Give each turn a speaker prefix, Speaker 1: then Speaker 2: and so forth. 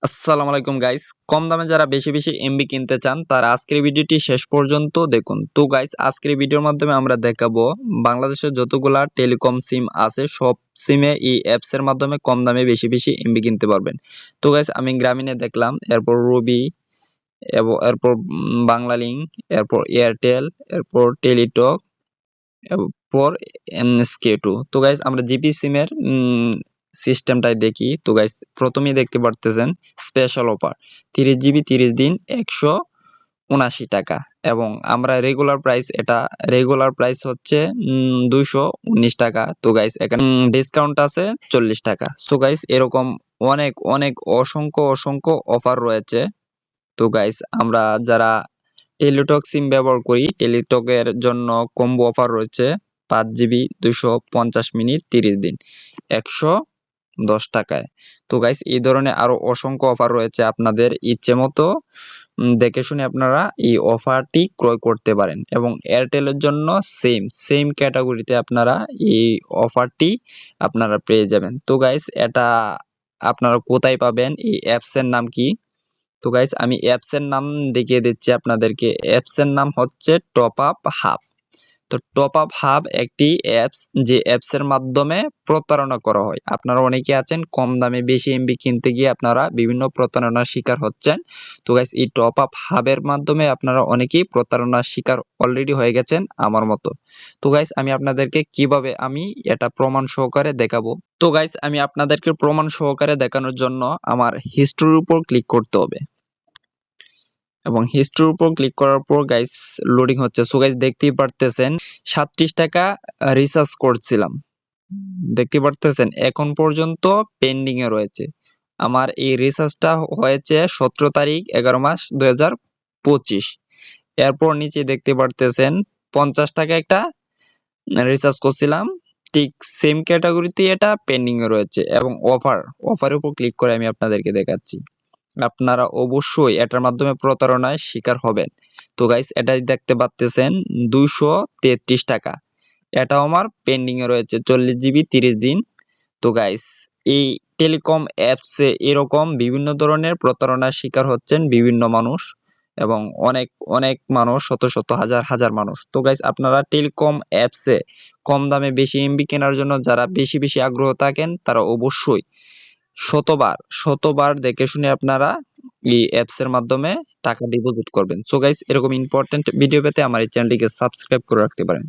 Speaker 1: আসসালামু আলাইকুম গাইস। কম দামে যারা বেশি বেশি এমবি কিনতে চান তারা আজকের ভিডিওটি শেষ পর্যন্ত দেখুন। তো গাইস, আজকের ভিডিওর মাধ্যমে আমরা দেখাবো বাংলাদেশের যতগুলা টেলিকম সিম আছে সব সিমে এই অ্যাপস এর মাধ্যমে কম দামে বেশি বেশি এমবি কিনতে পারবেন। তো গাইস, আমি গ্রামীণে দেখলাম, এরপর রবি, এরপর বাংলালিংক, এরপর এয়ারটেল, এরপর টেলিটক, এরপর এমএসকে2। তো গাইস, আমরা জিপি সিমের সিস্টেমটাই দেখি। তো গাইস, প্রথমেই দেখতে পারতেছেন স্পেশাল অফার 30 জিবি 30 দিন 179 টাকা, এবং আমরা রেগুলার প্রাইস হচ্ছে 219 টাকা। তো গাইস, এখানে ডিসকাউন্ট আছে 40 টাকা। সো গাইস, এরকম অনেক অনেক অসংখ্য অসংখ্য অফার রয়েছে। তো গাইস, আমরা যারা টেলিটক সিম ব্যবহার করি, টেলিটকের জন্য কম্বো অফার রয়েছে 5 জিবি 250 মিনিট 30 দিন 110 টাকায়। তো গাইস, এই ধরনের আরো অসংখ্য অফার রয়েছে, আপনাদের ইচ্ছে মতো দেখে শুনে আপনারা এই অফারটি ক্রয় করতে পারেন। এবং এয়ারটেলের জন্য সেম ক্যাটাগরিতে আপনারা এই অফারটি আপনারা পেয়ে যাবেন। তো গাইস, এটা আপনারা কোথায় পাবেন, এই অ্যাপস এর নাম কি? তো গাইস, আমি অ্যাপস এর নাম দেখিয়ে দিচ্ছি আপনাদেরকে। অ্যাপস এর নাম হচ্ছে টপ আপ হাব। তো টপ আপ হাব একটি অ্যাপস, যে অ্যাপস এর মাধ্যমে প্রতারণা করা হয়। আপনারা অনেকে আছেন কম দামে বেশি এমবি কিনতে গিয়ে আপনারা বিভিন্ন প্রতারণার শিকার হচ্ছেন। তো গাইস, এই টপ আপ হাবের মাধ্যমে আপনারা অনেকেই প্রতারণার শিকার অলরেডি হয়ে গেছেন আমার মতো। তো গাইস, আমি আপনাদেরকে কিভাবে আমি এটা প্রমাণ সহকারে দেখাবো। তো গাইস, আমি আপনাদেরকে প্রমাণ সহকারে দেখানোর জন্য আমার হিস্ট্রির উপর ক্লিক করতে হবে, এবং হিস্ট্রির উপর ক্লিক করার পর গাইস লোডিং হচ্ছে। সো গাইস, দেখতেই পারতেছেন 37 টাকা রিচার্জ করছিলাম, দেখতে পারতেছেন এখন পর্যন্ত পেন্ডিং এ রয়েছে। আমার এই রিচার্জটা হয়েছে 17 তারিখ 11 মাস 2025। এরপর নিচে দেখতে পারতেছেন 50 টাকা একটা রিচার্জ করছিলাম, ঠিক সেম ক্যাটাগরিতে এটা পেন্ডিং এ রয়েছে। এবং অফারের উপর ক্লিক করে আমি আপনাদেরকে দেখাচ্ছি, আপনারা অবশ্যই এটার মাধ্যমে প্রতারণায় শিকার হবেন। তো গাইস, এটাই দেখতে পাচ্ছেন 233 টাকা, এটাও আমার পেন্ডিং এ রয়েছে 40 জিবি 30 দিন। তো গাইস, এই টেলিকম অ্যাপসে এরকম বিভিন্ন ধরনের প্রতারণার শিকার হচ্ছেন বিভিন্ন মানুষ, এবং অনেক অনেক মানুষ, শত শত হাজার হাজার মানুষ। তো গাইস, আপনারা টেলিকম অ্যাপসে কম দামে বেশি এমবি কেনার জন্য যারা বেশি বেশি আগ্রহ থাকেন তারা অবশ্যই শতবার দেখে শুনে আপনারা এই অ্যাপস এর মাধ্যমে টাকা ডিপোজিট করবেন। সো গাইস, এরকম ইম্পর্টেন্ট ভিডিও পেতে আমার এই চ্যানেলটিকে সাবস্ক্রাইব করে রাখতে পারেন।